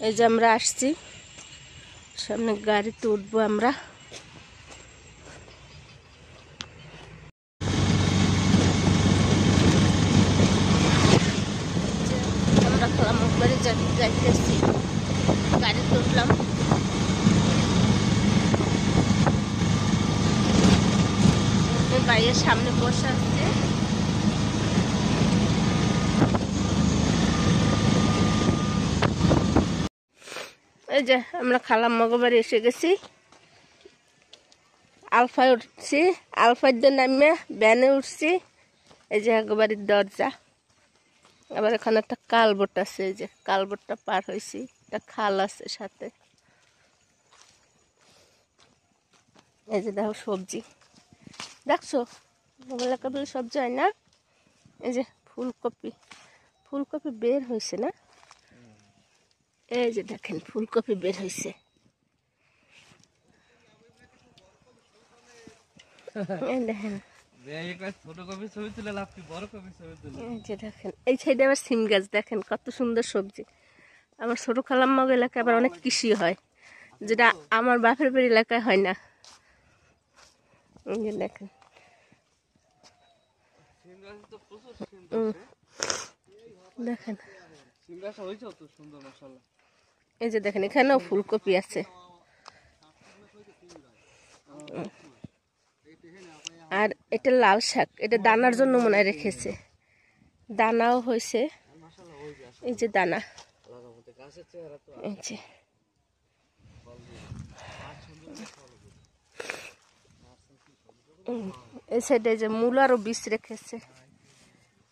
এই যে আমরা আসছি, সামনে গাড়িতে উঠবো আমরা। আমরা খোলামুখবাড়ি যাইতেছি, গাড়িতে উঠলাম। বাইরের সামনে বসে আছে। এই যে আমরা খালাম্মাগো বাড়ি এসে গেছি, আলফায় উঠছি, আলফার দিয়ে নামে ভ্যানে উঠছি। এই যে বাড়ির দরজা। আবার এখানে একটা কালবোট আছে, এই যে কালবোটটা পার হয়েছি, একটা খাল আছে সাথে। এই যে দেখো সবজি, দেখছো এলাকা বলে সবজি হয় না। এই যে ফুলকপি, ফুলকপি বের হয়েছে না, এই যে দেখেন ফুলকপি বের হয়েছে। দেখেন এই সাইডে আবার সিম গাছ, দেখেন কত সুন্দর সবজি। আমার ছোট খালাম্মা এলাকায় আবার অনেক কৃষি হয়, যেটা আমার বাপের বাড়ির এলাকায় হয় না। দেখেন দেখেন এই যে দেখেন এখানেও ফুলকপি আছে। আর এটা লাল শাক, এটা দানার জন্য মনে হয় রেখেছে, দানাও হয়েছে। এই যে দানা, এই যে এই সাইডে যে মূলারও বীজ রেখেছে,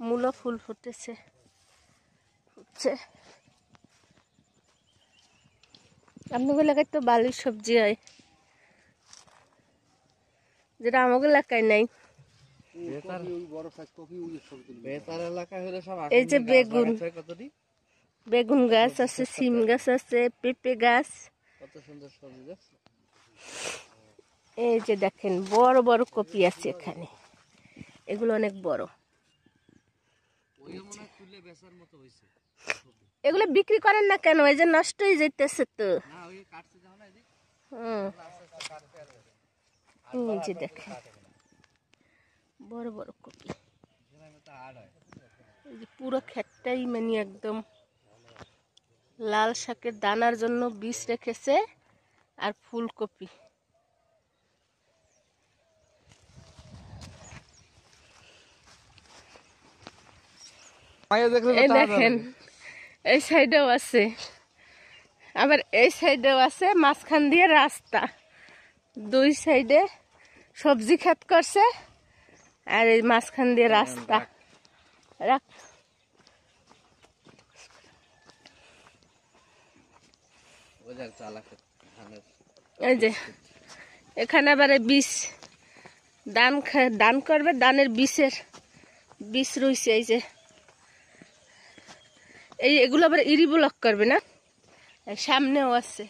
মূলা ফুল ফুটেছে, আপনাদের এলাকায় তো বালির সবজি হয়, যেটা আমাদের এলাকায় নাই। এই যে বেগুন, বেগুন গাছ আছে, সিম গাছ আছে, পেঁপে গাছ। এই যে দেখেন বড় বড় কপি আছে এখানে, এগুলো অনেক বড়। এগুলো বিক্রি করেন না কেন? এই যে নষ্ট হয়ে যাইতেছে তো। এই যে দেখেন বড় বড় কপি, এই যে পুরো ক্ষেতটাই মানে একদম লাল শাকের দানার জন্য বীজ রেখেছে। আর ফুলকপি, দেখেন এই সাইডেও আছে, আবার এই সাইডেও আছে। মাঝখান দিয়ে রাস্তা, দুই সাইডে সবজি ক্ষেত করছে, আর এই মাঝখান দিয়ে রাস্তা। এই যে এখানে আবার বীজ দান করবে, দানের বীজ রয়েছে। এই যে এগুলো আবার ইরি ব্লক করবে না, সামনেও আছে।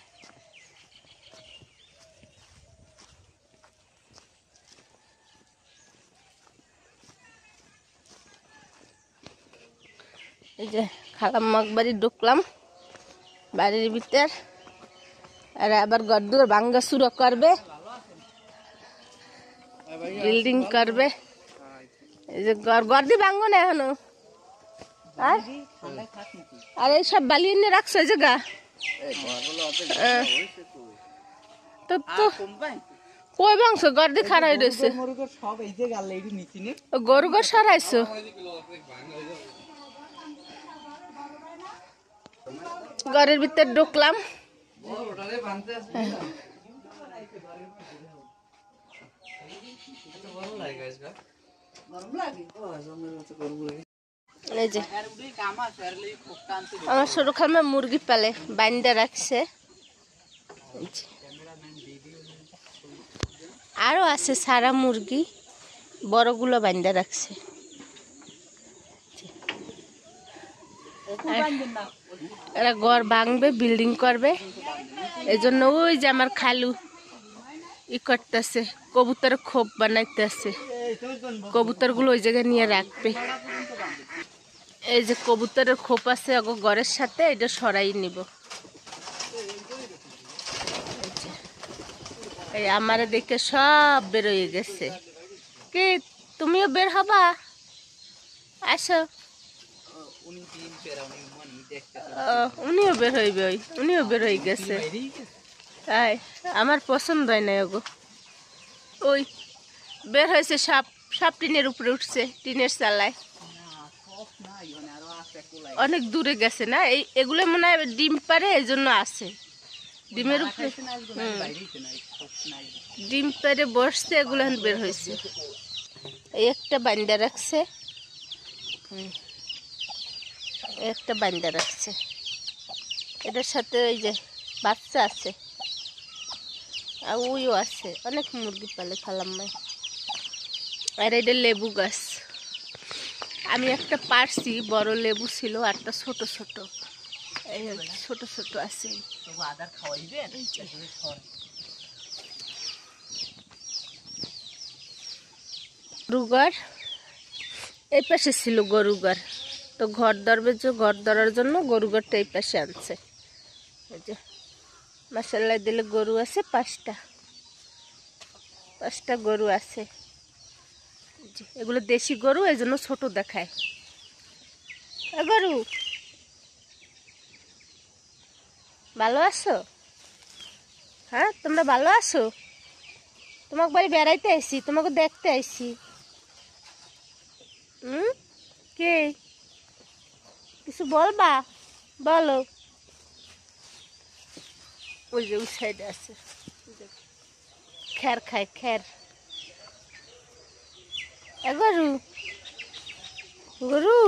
এই যে খালাম্মার বাড়ি ঢুকলাম, বাড়ির ভিতর। আর আবার গদ্দুর ভাঙ্গা শুরু করবে, বিল্ডিং করবে। এই যে গর্দি ভাঙ্গো না এখনো, আর এইসব বালি এনে রাখছো এই জায়গা তো কই ভাঙছো? গর্দি খারাই রয়েছে, গরু গো সরাইছো। ঘরের ভিতর ঢুকলাম, এই যে আমার ছোট খামে মুরগি পালে বাইন্দা রাখছে, আরো আছে সারা মুরগি, বড়গুলো বাইন্দা রাখছে। এরা ঘর ভাঙবে, বিল্ডিং করবে, এই জন্য ওই যে আমার খালু ই করতেছে, কবুতর খোপ বানাইতেছে, কবুতর গুলো ওই জায়গায় নিয়ে রাখবে। এই যে কবুতরের খোপ আছে ওগো ঘরের সাথে, এটা সরাই নিব। এই আমারে দেখে সব বেরোয় গেছে। কি তুমিও বের হবা? আসো। উনিও বের হইবে, উনিও বের হয়ে গেছে। তাই আমার পছন্দ হয় না ওগো। ওই বের হয়েছে সাপ, সাপ টিনের উপরে উঠছে, টিনের চালায়। অনেক দূরে গেছে না, এই এগুলো মনে হয় ডিম পারে, এই জন্য আছে ডিমের উপরে। ডিম পারে বসছে, এগুলো বের হয়েছে। এই একটা বান্দা রাখছে, একটা বান্দা রাখছে। এটার সাথে ওই যে বাচ্চা আছে, আর ওইও আছে। অনেক মুরগি পালে খালাম্মাই। আর এটা লেবু গাছ, আমি একটা পারছি, বড় লেবু ছিল, আরটা ছোট ছোট, এই ছোট ছোট আছে। গরুঘর এই পাশে ছিল, গরুঘর তো ঘর ধরবে, যে ঘর ধরার জন্য গরুঘরটা এই পাশে আনছে। এই যে মাসাল্লাহ দিলে গরু আছে পাঁচটা, পাঁচটা গরু আছে। এগুলো দেশি গরু, এই জন্য ছোট দেখায়। গরু ভালো আছো? হ্যাঁ তোমরা ভালো আছো? তোমাকে বাড়ি বেড়াইতে আইসি, তোমাকে দেখতে আইসি। কে কিছু বলবা? বলো। ওই যে ওই সাইডে আছে, খ্যার খায়, খ্যার। গরু, গরু